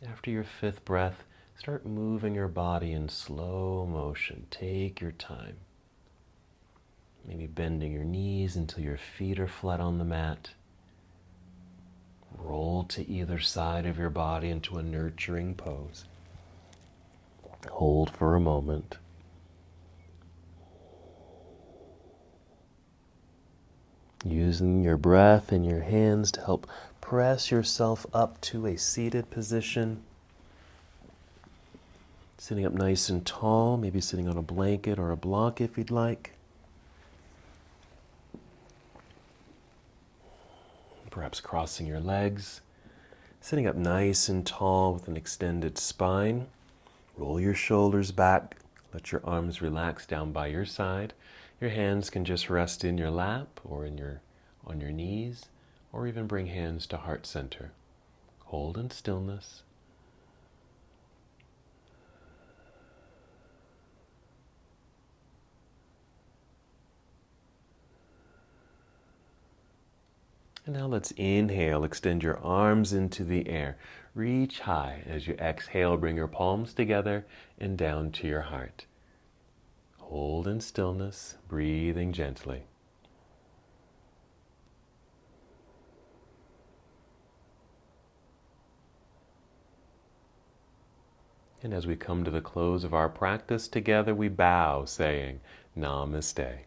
After your 5th breath, start moving your body in slow motion. Take your time. Maybe bending your knees until your feet are flat on the mat. Roll to either side of your body into a nurturing pose. Hold for a moment. Using your breath and your hands to help press yourself up to a seated position. Sitting up nice and tall, maybe sitting on a blanket or a block if you'd like. Perhaps crossing your legs. Sitting up nice and tall with an extended spine. Roll your shoulders back. Let your arms relax down by your side. Your hands can just rest in your lap or on your knees, or even bring hands to heart center. Hold in stillness. And now let's inhale, extend your arms into the air. Reach high. As you exhale, bring your palms together and down to your heart. Hold in stillness, breathing gently. And as we come to the close of our practice together, we bow, saying, Namaste.